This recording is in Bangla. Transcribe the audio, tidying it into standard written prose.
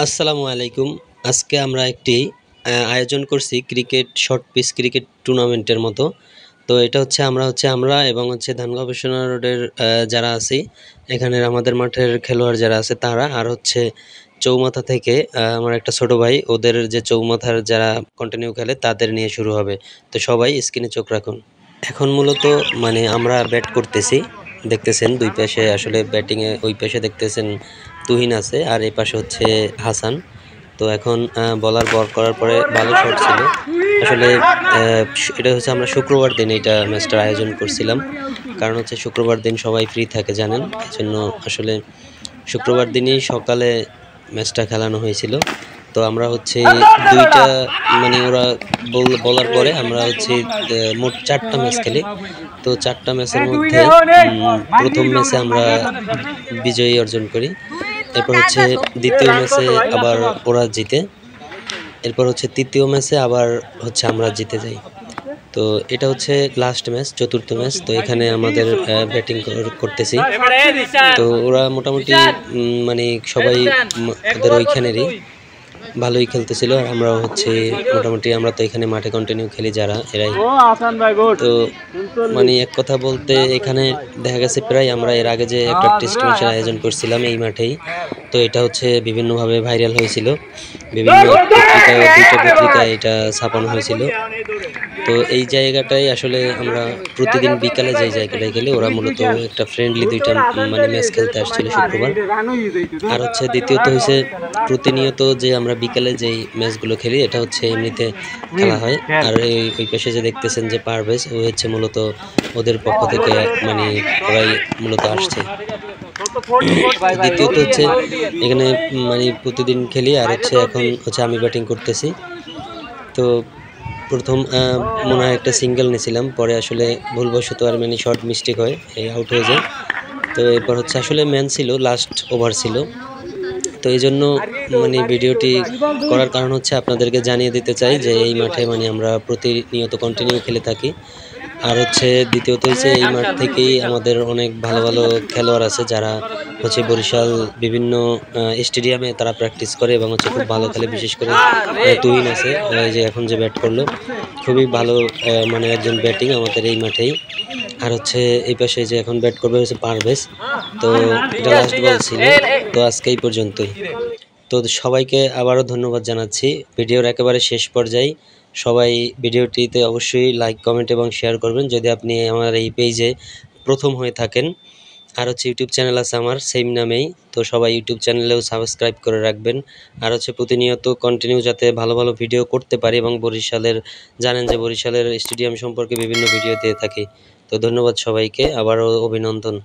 আসসালামু আলাইকুম। আজকে আমরা একটি আয়োজন করছি ক্রিকেট শর্ট পিচ ক্রিকেট টুর্নামেন্টের মতো। তো এটা হচ্ছে আমরা এবং ধান গবেষণা রোডের যারা আছি এখানের আমাদের মাঠের খেলোয়াড় যারা আছে তারা, আর চৌমাথা থেকে আমার একটা ছোট ভাই, ওদের যে চৌমাথার যারা কন্টিনিউ খেলে তাদের নিয়ে শুরু হবে। তো সবাই স্ক্রিনে চোখ রাখুন। এখন মূলত আমরা ব্যাট করতেছি, দেখতেছেন দুই পাশে আসলে ব্যাটিংয়ে ওই পাশে দেখতেছেন তুহিন আছে আর এই পাশে হচ্ছে হাসান। তো এখন বলার বল করার পরে ভালো শট ছিল আসলে। এটা হচ্ছে আমরা শুক্রবার দিন এইটা ম্যাচটার আয়োজন করছিলাম, কারণ হচ্ছে শুক্রবার দিন সবাই ফ্রি থাকে জানেন, এই জন্য আসলে শুক্রবার দিনই সকালে ম্যাচটা খেলানো হয়েছিল। তো আমরা দুইটা ওরা বলার পরে আমরা মোট 4টা ম্যাচ খেলি। তো 4টা ম্যাচের মধ্যে প্রথম ম্যাচে আমরা বিজয়ী অর্জন করি, এরপর দ্বিতীয় ম্যাচে আবার ওরা জিতে, এরপর তৃতীয় ম্যাচে আবার আমরা জিতে যাই। তো এটা হচ্ছে লাস্ট ম্যাচ, চতুর্থ ম্যাচ। তো এখানে আমাদের ব্যাটিং করতেছি। তো ওরা মোটামুটি সবাই ওদের ওইখানেরই ভালোই খেলতেছিল, আর আমরাও মোটামুটি আমরা তো এখানে মাঠে কন্টিনিউ খেলি যারা এরাই। তো এক কথা বলতে এখানে দেখা গেছে প্রায় আমরা এর আগে যে একটা টেস্ট ম্যাচের আয়োজন করছিলাম এই মাঠেই, তো এটা বিভিন্নভাবে ভাইরাল হয়েছিল, বিভিন্ন পত্রিকায় এটা ছাপানো হয়েছিল। তো এই জায়গাটাই আসলে আমরা প্রতিদিন বিকালে যে জায়গাটায় গেলে ওরা মূলত একটা ফ্রেন্ডলি দুইটা ম্যাচ খেলতে আসছিল শুক্রবার। আর দ্বিতীয়ত প্রতিনিয়ত যে আমরা বিকালে যেই ম্যাচগুলো খেলি এটা এমনিতে খেলা হয়। আর ওই পাশে যে দেখতেছেন যে পারভেজ, ও মূলত ওদের পক্ষ থেকে ওরাই মূলত আসছে। দ্বিতীয়ত এখানে প্রতিদিন খেলি, আর এখন আমি ব্যাটিং করতেছি। তো প্রথম মনে হয় একটা সিঙ্গেল নিয়েছিলাম, পরে আসলে ভুলবশত আর শর্ট মিস্টেক হয়, এই আউট হয়ে যায়। তো এরপর আসলে ম্যান ছিল, লাস্ট ওভার ছিল। তো এই জন্য ভিডিওটি করার কারণ আপনাদেরকে জানিয়ে দিতে চাই যে এই মাঠে আমরা প্রতিনিয়ত কন্টিনিউ খেলে থাকি। আর দ্বিতীয়ত এই মাঠ থেকেই আমাদের অনেক ভালো ভালো খেলোয়াড় আছে যারা বরিশাল বিভিন্ন স্টেডিয়ামে তারা প্র্যাকটিস করে এবং খুব ভালো খেলে। বিশেষ করে তুহিন আছে, এই যে এখন যে ব্যাট করলো, খুবই ভালো একজন ব্যাটিং আমাদের এই মাঠেই। আর এই পাশে যে এখন ব্যাট করবে পারভেজ। তো এটা লাস্ট বল ছিল। তো আজকে এই পর্যন্তই। তো সবাইকে আবারও ধন্যবাদ জানাচ্ছি। ভিডিওর একেবারে শেষ পর্যায়ে সবাই ভিডিওটিতে অবশ্যই লাইক, কমেন্ট এবং শেয়ার করবেন যদি আপনি আমার এই পেজে প্রথম হয়ে থাকেন। আর ইউটিউব চ্যানেল আছে আমার সেম নামেই, তো সবাই ইউটিউব চ্যানেলেও সাবস্ক্রাইব করে রাখবেন। আর প্রতিনিয়ত কন্টিনিউ যাতে ভালো ভালো ভিডিও করতে পারি, এবং বরিশালের জানেন যে বরিশালের স্টেডিয়াম সম্পর্কে বিভিন্ন ভিডিও দিয়ে থাকি। তো ধন্যবাদ সবাইকে, আবারও অভিনন্দন।